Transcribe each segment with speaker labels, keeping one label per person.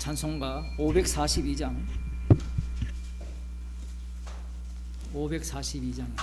Speaker 1: 찬송가 542장 542장입니다.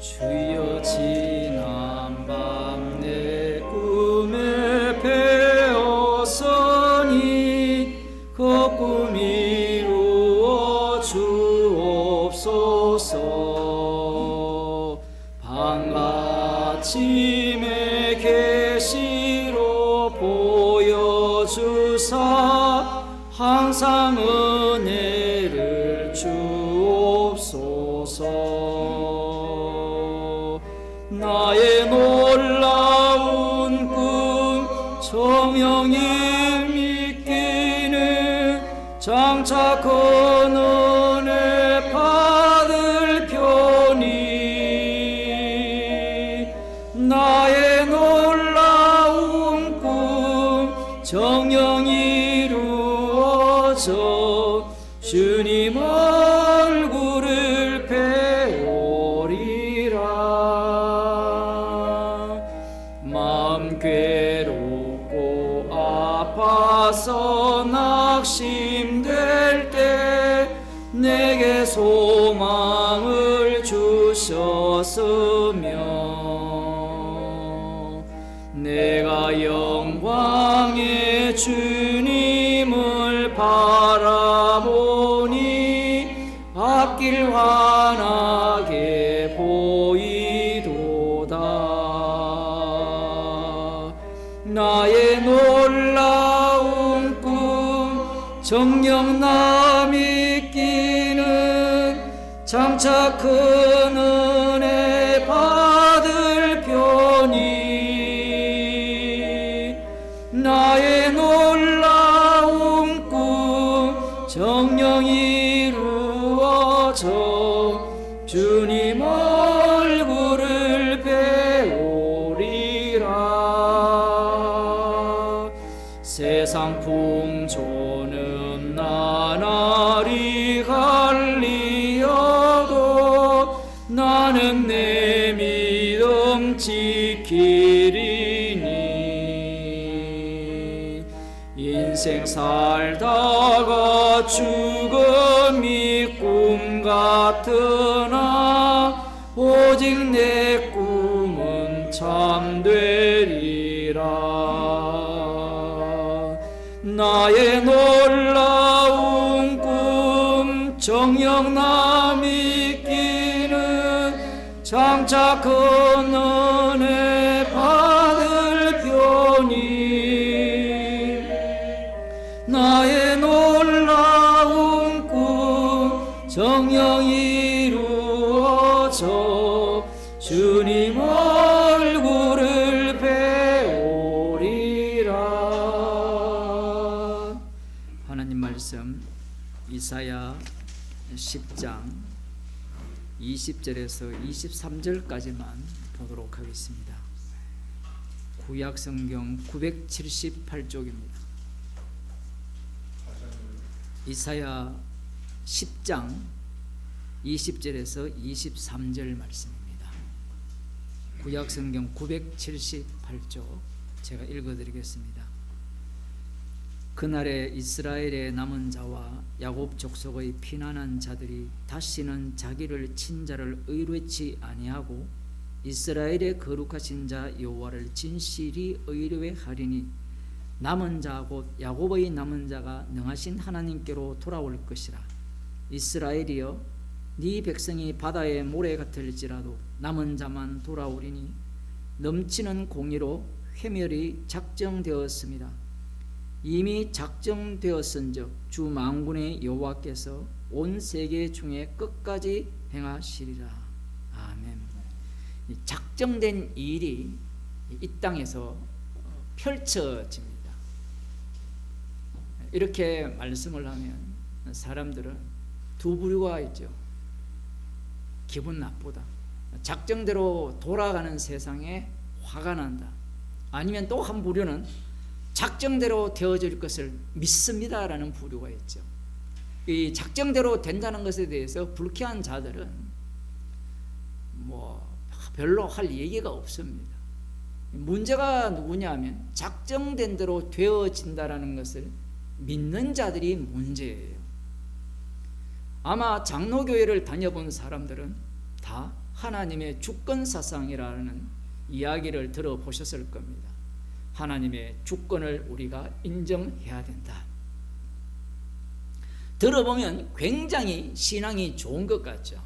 Speaker 1: 주여 지난 밤 내 꿈에 배었으니 그 꿈 이루어 주옵소서. 밤 아침에 계시로 보여주사 항상 은혜를 주옵소서. 나의 놀라운 꿈 정령이 믿기는 장차 그 은혜 받을 편이. 나의 놀라운 꿈 정령이 이루어져 주님 얼굴을 배우리라. 마음 괴롭고 아파서 낙심될 때 내게 소망을 주셨으며 내가 영광의 주님을 바라보니 앞길 환하게 보이도다. 나의 놀라운 꿈 정녕 나 믿기는 장차 큰 은혜 받을 편이. 나의 놀라운 꿈 정녕 이루어져 주님 얼굴을 배우리라. 세상 풍조는 나날이 갈리어도 나는 내 믿음 지키리니. 인생 살다가 죽음이 꿈 같으나 오직 내 꿈은 참되리라. 나의 놀라운 꿈 정녕 나 믿기는 장차 큰 은혜 받을 편이. 나의 놀라운 꿈 정녕 이루어져 주님 얼굴을 배우리라. 하나님 말씀 이사야 10장 20절에서 23절까지만 보도록 하겠습니다. 구약성경 978쪽입니다. 이사야 10장 20절에서 23절 말씀입니다. 구약성경 978쪽 제가 읽어드리겠습니다. 그날에 이스라엘의 남은 자와 야곱 족속의 피난한 자들이 다시는 자기를 친 자를 의뢰치 아니하고 이스라엘의 거룩하신 자 여호와를 진실이 의뢰하리니 남은 자 곧 야곱의 남은 자가 능하신 하나님께로 돌아올 것이라. 이스라엘이여 네 백성이 바다의 모래 같을지라도 남은 자만 돌아오리니 넘치는 공의로 회멸이 작정되었습니다. 이미 작정되었은즉 주 만군의 여호와께서 온 세계 중에 끝까지 행하시리라. 아멘. 작정된 일이 이 땅에서 펼쳐집니다. 이렇게 말씀을 하면 사람들은 두 부류가 있죠. 기분 나쁘다. 작정대로 돌아가는 세상에 화가 난다. 아니면 또 한 부류는 작정대로 되어질 것을 믿습니다라는 부류가 있죠. 이 작정대로 된다는 것에 대해서 불쾌한 자들은 뭐 별로 할 얘기가 없습니다. 문제가 누구냐면 작정된 대로 되어진다라는 것을 믿는 자들이 문제예요. 아마 장로교회를 다녀본 사람들은 다 하나님의 주권사상이라는 이야기를 들어보셨을 겁니다. 하나님의 주권을 우리가 인정해야 된다. 들어보면 굉장히 신앙이 좋은 것 같죠.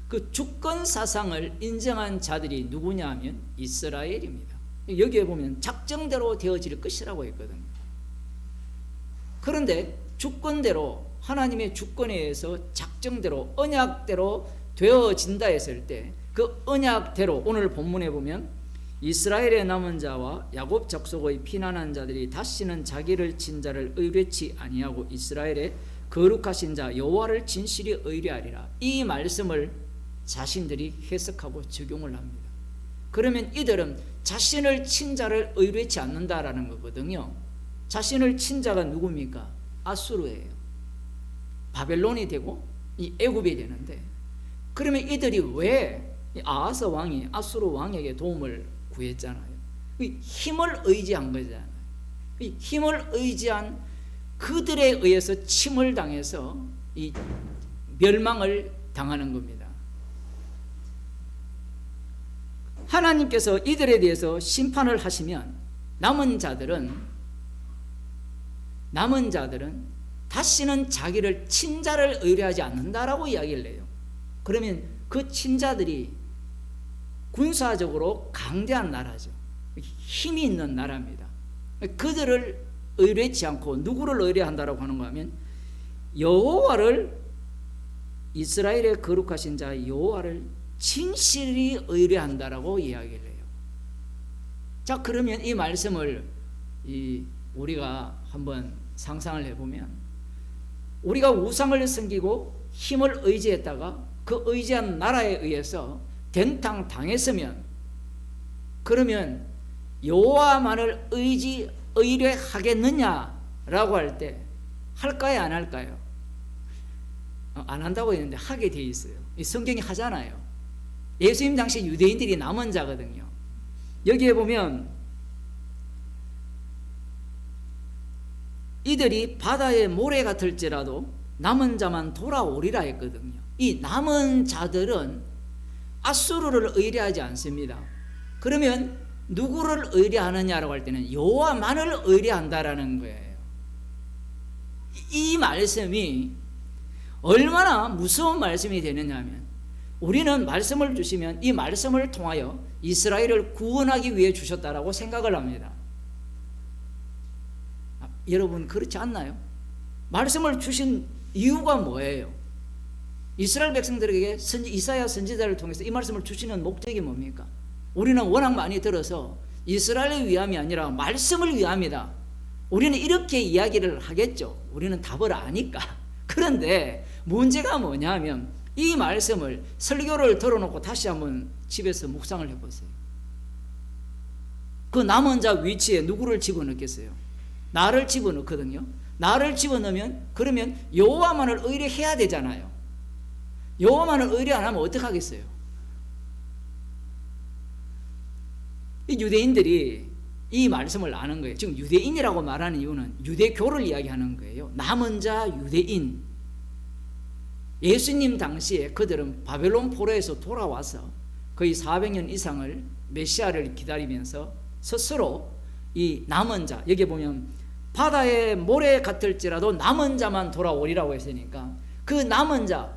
Speaker 1: 그 주권사상을 인정한 자들이 누구냐 하면 이스라엘입니다. 여기에 보면 작정대로 되어질 것이라고 했거든요. 그런데 주권대로, 하나님의 주권에 의해서 작정대로 언약대로 되어진다 했을 때 그 언약대로 오늘 본문에 보면 이스라엘의 남은 자와 야곱 족속의 피난한 자들이 다시는 자기를 친 자를 의뢰치 아니하고 이스라엘의 거룩하신 자 여호와를 진실히 의뢰하리라. 이 말씀을 자신들이 해석하고 적용을 합니다. 그러면 이들은 자신을 친 자를 의뢰치 않는다라는 거거든요. 자신을 친 자가 누굽니까? 아수르예요. 바벨론이 되고 이 애굽이 되는데, 그러면 이들이 왜 아하스 왕이 아수르 왕에게 도움을 구했잖아요. 힘을 의지한 거잖아요. 힘을 의지한 그들에 의해서 침을 당해서 이 멸망을 당하는 겁니다. 하나님께서 이들에 대해서 심판을 하시면 남은 자들은 다시는 자기를 친자를 의뢰하지 않는다라고 이야기를 해요. 그러면 그 친자들이 군사적으로 강대한 나라죠. 힘이 있는 나라입니다. 그들을 의뢰치 않고 누구를 의뢰한다라고 하는 거 하면 여호와를, 이스라엘의 거룩하신 자 여호와를 진실히 의뢰한다라고 이야기를 해요. 자, 그러면 이 말씀을 우리가 한번 상상을 해보면, 우리가 우상을 섬기고 힘을 의지했다가 그 의지한 나라에 의해서 된탕 당했으면, 그러면 여호와만을 의뢰하겠느냐라고 할 때 할까요, 안 할까요? 안 한다고 했는데 하게 돼 있어요. 이 성경이 하잖아요. 예수님 당시 유대인들이 남은 자거든요. 여기에 보면 이들이 바다의 모래 같을지라도 남은 자만 돌아오리라 했거든요. 이 남은 자들은 아수르를 의뢰하지 않습니다. 그러면 누구를 의뢰하느냐라고 할 때는 여호와만을 의뢰한다라는 거예요. 이 말씀이 얼마나 무서운 말씀이 되느냐면, 우리는 말씀을 주시면 이 말씀을 통하여 이스라엘을 구원하기 위해 주셨다라고 생각을 합니다. 여러분 그렇지 않나요? 말씀을 주신 이유가 뭐예요? 이스라엘 백성들에게 이사야 선지자를 통해서 이 말씀을 주시는 목적이 뭡니까? 우리는 워낙 많이 들어서 이스라엘을 위함이 아니라 말씀을 위함이다. 우리는 이렇게 이야기를 하겠죠. 우리는 답을 아니까. 그런데 문제가 뭐냐면 이 말씀을 설교를 들어놓고 다시 한번 집에서 묵상을 해보세요. 그 남은 자 위치에 누구를 집어넣겠어요? 나를 집어넣거든요. 나를 집어넣으면 그러면 여호와만을 의뢰해야 되잖아요. 여호와만을 의뢰 안 하면 어떡하겠어요? 이 유대인들이 이 말씀을 아는 거예요. 지금 유대인이라고 말하는 이유는 유대교를 이야기하는 거예요. 남은 자 유대인. 예수님 당시에 그들은 바벨론 포로에서 돌아와서 거의 400년 이상을 메시아를 기다리면서 스스로 이 남은 자, 여기 보면 바다의 모래 같을지라도 남은 자만 돌아오리라고 했으니까 그 남은 자,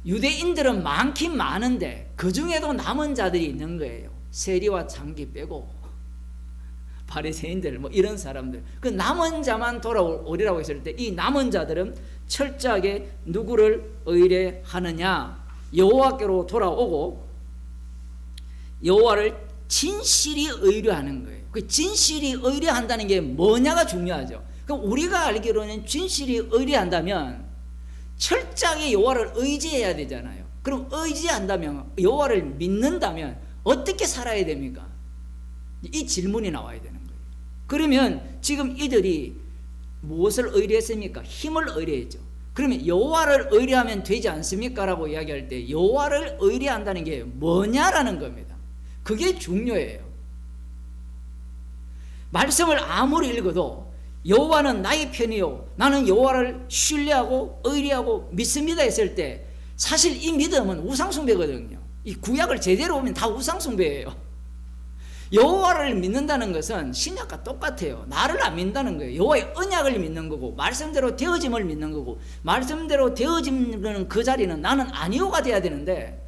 Speaker 1: 유대인들은 많긴 많은데 그 중에도 남은 자들이 있는 거예요. 세리와 창기 빼고 바리새인들 뭐 이런 사람들, 그 남은 자만 돌아오리라고 했을 때 이 남은 자들은 철저하게 누구를 의뢰하느냐? 여호와께로 돌아오고 여호와를 진실이 의뢰하는 거예요. 그 진실이 의뢰한다는 게 뭐냐가 중요하죠. 그럼 우리가 알기로는 진실이 의뢰한다면 철저하게 여호와를 의지해야 되잖아요. 그럼 의지한다면, 여호와를 믿는다면 어떻게 살아야 됩니까? 이 질문이 나와야 되는 거예요. 그러면 지금 이들이 무엇을 의뢰했습니까? 힘을 의뢰했죠. 그러면 여호와를 의뢰하면 되지 않습니까? 라고 이야기할 때 여호와를 의뢰한다는 게 뭐냐라는 겁니다. 그게 중요해요. 말씀을 아무리 읽어도 여호와는 나의 편이요 나는 여호와를 신뢰하고 의뢰하고 믿습니다 했을 때 사실 이 믿음은 우상숭배거든요. 이 구약을 제대로 보면 다 우상숭배예요. 여호와를 믿는다는 것은 신약과 똑같아요. 나를 안 믿는다는 거예요. 여호와의 언약을 믿는 거고 말씀대로 되어짐을 믿는 거고 말씀대로 되어지는 그 자리는 나는 아니오가 돼야 되는데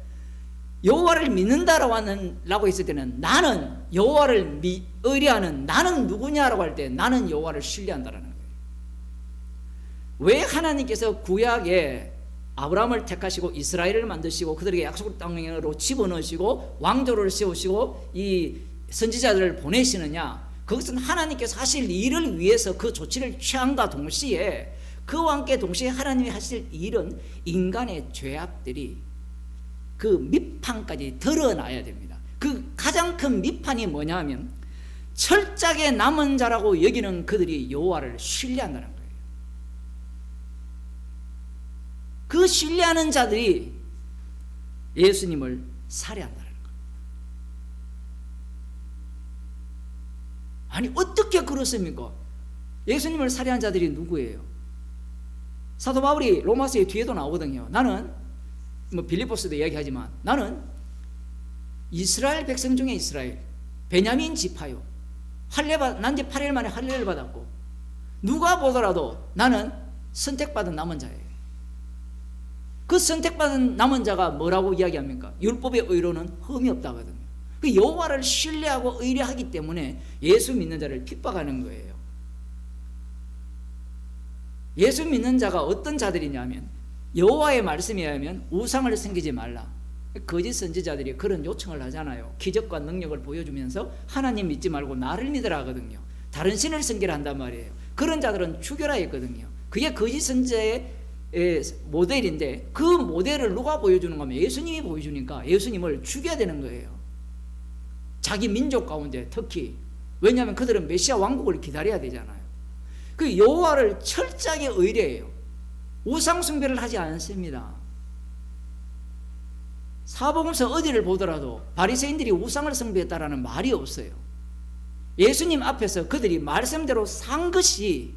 Speaker 1: 여호와를 믿는다라고 했을 때는 나는 여호와를 의뢰하는 나는 누구냐라고 할 때 나는 여호와를 신뢰한다라는 거예요. 왜 하나님께서 구약에 아브라함을 택하시고 이스라엘을 만드시고 그들에게 약속 땅으로 집어넣으시고 왕조를 세우시고 이 선지자들을 보내시느냐? 그것은 하나님께서 하실 일을 위해서 그 조치를 취함과 동시에 그와 함께 동시에 하나님이 하실 일은 인간의 죄악들이 그 밑판까지 드러나야 됩니다. 그 가장 큰 밑판이 뭐냐 하면 철저하게 남은 자라고 여기는 그들이 여호와를 신뢰한다는 거예요. 그 신뢰하는 자들이 예수님을 살해한다는 거예요. 아니 어떻게 그렇습니까? 예수님을 살해한 자들이 누구예요? 사도 바울이 로마서의 뒤에도 나오거든요. 나는 빌립보서도 이야기하지만 나는 이스라엘 백성 중에 이스라엘 베냐민 지파요. 난지 8일 만에 할례를 받았고 누가 보더라도 나는 선택받은 남은 자예요. 그 선택받은 남은 자가 뭐라고 이야기합니까? 율법의 의로는 흠이 없다거든요. 그 여호와를 신뢰하고 의뢰하기 때문에 예수 믿는 자를 핍박하는 거예요. 예수 믿는 자가 어떤 자들이냐면 여호와의 말씀에 의하면 우상을 섬기지 말라. 거짓 선지자들이 그런 요청을 하잖아요. 기적과 능력을 보여주면서 하나님 믿지 말고 나를 믿으라 하거든요. 다른 신을 섬기라 한단 말이에요. 그런 자들은 죽여라 했거든요. 그게 거짓 선지자의 모델인데 그 모델을 누가 보여주는 거면 예수님이 보여주니까 예수님을 죽여야 되는 거예요. 자기 민족 가운데 특히. 왜냐하면 그들은 메시아 왕국을 기다려야 되잖아요. 그 여호와를 철저하게 의뢰해요. 우상 숭배를 하지 않습니다. 사복음서 어디를 보더라도 바리새인들이 우상을 숭배했다라는 말이 없어요. 예수님 앞에서 그들이 말씀대로 산 것이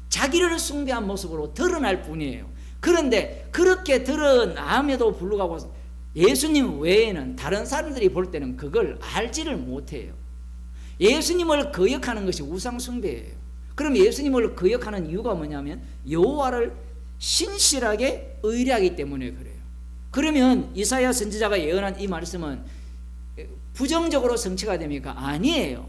Speaker 1: 자기를 숭배한 모습으로 드러날 뿐이에요. 그런데 그렇게 드러남에도 불구하고 예수님 외에는 다른 사람들이 볼 때는 그걸 알지를 못해요. 예수님을 거역하는 것이 우상 숭배예요. 그럼 예수님을 거역하는 이유가 뭐냐면 여호와를 신실하게 의뢰하기 때문에 그래요. 그러면 이사야 선지자가 예언한 이 말씀은 부정적으로 성취가 됩니까? 아니에요.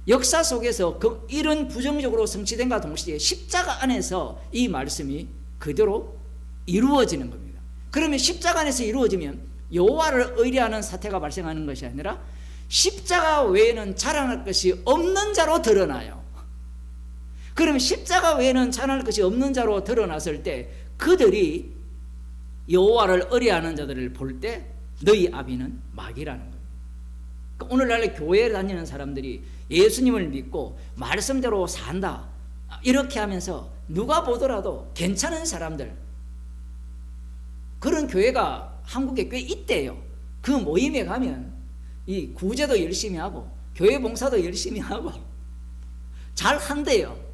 Speaker 1: 역사 속에서 이런 부정적으로 성취된과 동시에 십자가 안에서 이 말씀이 그대로 이루어지는 겁니다. 그러면 십자가 안에서 이루어지면 여호와를 의뢰하는 사태가 발생하는 것이 아니라 십자가 외에는 자랑할 것이 없는 자로 드러나요. 그러면 십자가 외에는 자랑할 것이 없는 자로 드러났을 때 그들이 여호와를 의뢰하는 자들을 볼 때 너희 아비는 마귀라는 거예요. 그러니까 오늘날 교회에 다니는 사람들이 예수님을 믿고 말씀대로 산다 이렇게 하면서 누가 보더라도 괜찮은 사람들, 그런 교회가 한국에 꽤 있대요. 그 모임에 가면 이 구제도 열심히 하고 교회 봉사도 열심히 하고 잘 한대요.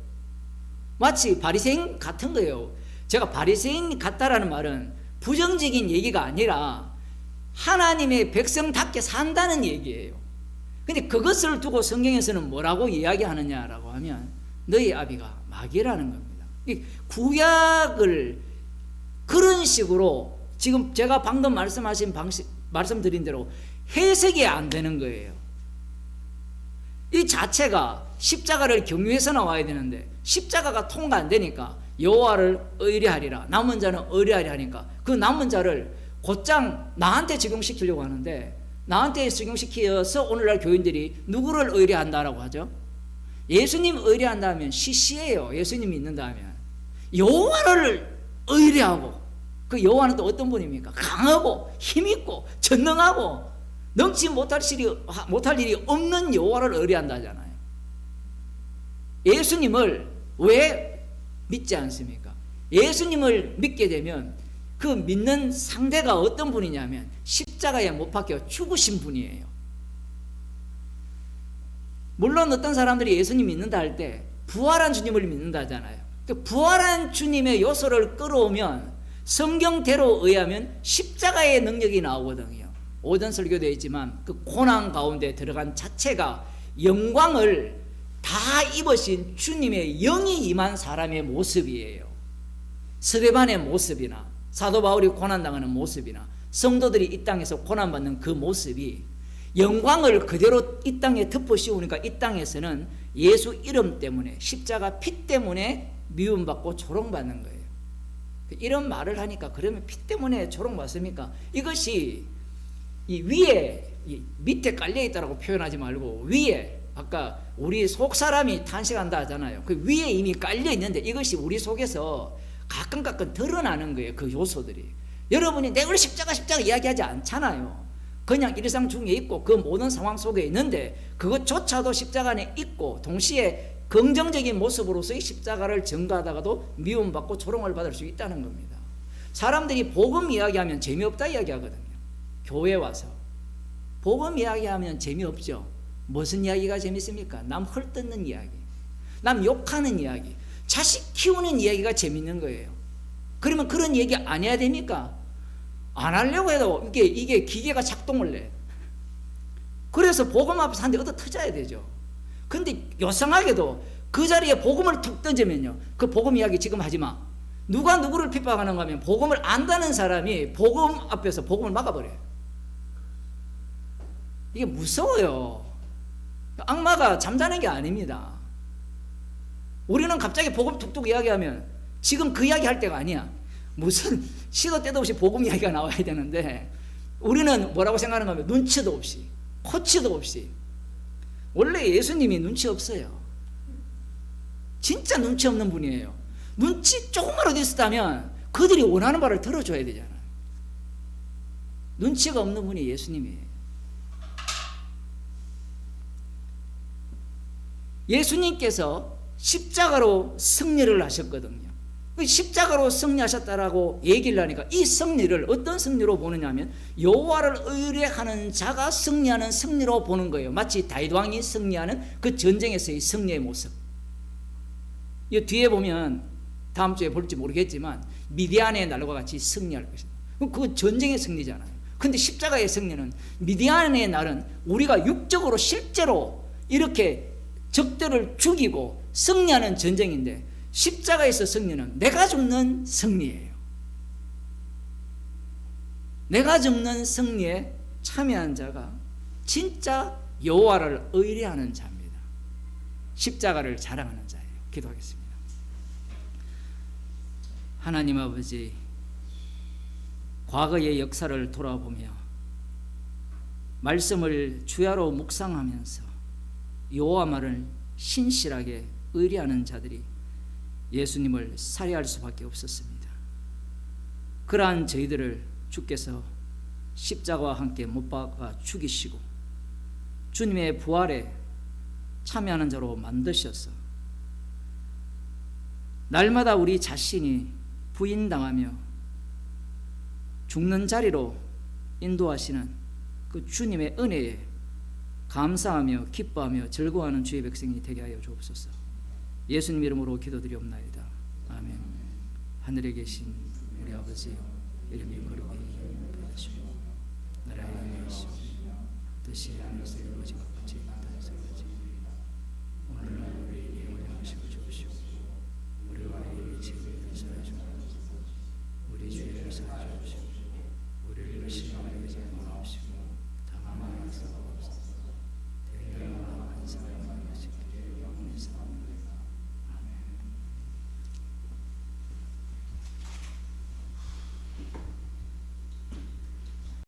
Speaker 1: 마치 바리새인 같은 거예요. 제가 바리새인 같다라는 말은 부정적인 얘기가 아니라 하나님의 백성답게 산다는 얘기예요. 근데 그것을 두고 성경에서는 뭐라고 이야기하느냐라고 하면 너희 아비가 마귀라는 겁니다. 구약을 그런 식으로 지금 제가 방금 말씀드린 대로 해석이 안 되는 거예요. 이 자체가 십자가를 경유해서 나와야 되는데 십자가가 통과 안 되니까 여호와를 의뢰하리라, 남은 자는 의뢰하리라 하니까 그 남은 자를 곧장 나한테 적용시키려고 하는데, 나한테 적용시켜서 오늘날 교인들이 누구를 의뢰한다라고 하죠? 예수님 의뢰한다면 시시해요. 예수님 믿는다면 여호와를 의뢰하고, 그 여호와는 또 어떤 분입니까? 강하고 힘있고 전능하고 넘지 못할 일이 없는 여호와를 의뢰한다잖아요. 예수님을 왜 믿지 않습니까? 예수님을 믿게 되면 그 믿는 상대가 어떤 분이냐면 십자가에 못 박혀 죽으신 분이에요. 물론 어떤 사람들이 예수님 믿는다 할 때 부활한 주님을 믿는다 하잖아요. 부활한 주님의 요소를 끌어오면 성경대로 의하면 십자가의 능력이 나오거든요. 오전 설교되어 있지만 그 고난 가운데 들어간 자체가 영광을 다 입으신 주님의 영이 임한 사람의 모습이에요. 스데반의 모습이나 사도 바울이 고난당하는 모습이나 성도들이 이 땅에서 고난받는 그 모습이 영광을 그대로 이 땅에 덮어씌우니까 이 땅에서는 예수 이름 때문에 십자가 피 때문에 미움받고 조롱받는 거예요. 이런 말을 하니까 그러면 피 때문에 조롱받습니까? 이것이 이 위에 이 밑에 깔려있다라고 표현하지 말고 위에 아까 우리 속 사람이 탄식한다 하잖아요. 그 위에 이미 깔려있는데 이것이 우리 속에서 가끔 드러나는 거예요. 그 요소들이. 여러분이 내가 십자가 이야기하지 않잖아요. 그냥 일상 중에 있고 그 모든 상황 속에 있는데 그것조차도 십자가 안에 있고 동시에 긍정적인 모습으로서의 십자가를 전가하다가도 미움받고 조롱을 받을 수 있다는 겁니다. 사람들이 복음 이야기하면 재미없다 이야기하거든요. 교회 와서 복음 이야기하면 재미없죠. 무슨 이야기가 재밌습니까? 남 헐뜯는 이야기, 남 욕하는 이야기, 자식 키우는 이야기가 재밌는 거예요. 그러면 그런 얘기 안 해야 됩니까? 안 하려고 해도 이게 기계가 작동을 해. 그래서 복음 앞에서 한 대 얻어 터져야 되죠. 근데 요상하게도 그 자리에 복음을 툭 던지면요, 그 복음 이야기 지금 하지 마. 누가 누구를 핍박하는가 하면 복음을 안다는 사람이 복음 앞에서 복음을 막아버려요. 이게 무서워요. 악마가 잠자는 게 아닙니다. 우리는 갑자기 복음 툭툭 이야기하면 지금 그 이야기 할 때가 아니야. 무슨 시도 때도 없이 복음 이야기가 나와야 되는데 우리는 뭐라고 생각하는가 하면 눈치도 없이 코치도 없이. 원래 예수님이 눈치 없어요. 진짜 눈치 없는 분이에요. 눈치 조금만 어디 있었다면 그들이 원하는 말을 들어줘야 되잖아요. 눈치가 없는 분이 예수님이에요. 예수님께서 십자가로 승리를 하셨거든요. 십자가로 승리하셨다라고 얘기를 하니까 이 승리를 어떤 승리로 보느냐면 여호와를 의뢰하는 자가 승리하는 승리로 보는 거예요. 마치 다윗 왕이 승리하는 그 전쟁에서의 승리의 모습. 이 뒤에 보면 다음 주에 볼지 모르겠지만 미디안의 날과 같이 승리할 것이다. 그건 전쟁의 승리잖아요. 근데 십자가의 승리는 미디안의 날은 우리가 육적으로 실제로 이렇게 적들을 죽이고 승리하는 전쟁인데 십자가에서 승리는 내가 죽는 승리예요. 내가 죽는 승리에 참여한 자가 진짜 여호와를 의뢰하는 자입니다. 십자가를 자랑하는 자예요. 기도하겠습니다. 하나님 아버지, 과거의 역사를 돌아보며 말씀을 주야로 묵상하면서 여호와 말을 신실하게 의뢰하는 자들이 예수님을 살해할 수밖에 없었습니다. 그러한 저희들을 주께서 십자가와 함께 못 박아 죽이시고 주님의 부활에 참여하는 자로 만드셔서 날마다 우리 자신이 부인당하며 죽는 자리로 인도하시는 그 주님의 은혜에 감사하며 기뻐하며 즐거워하는 주의 백성이 되게 하여 주옵소서. 예수님 이름으로 기도드리옵나이다. 아멘. 하늘에 계신 우리 아버지, 이름이 거룩히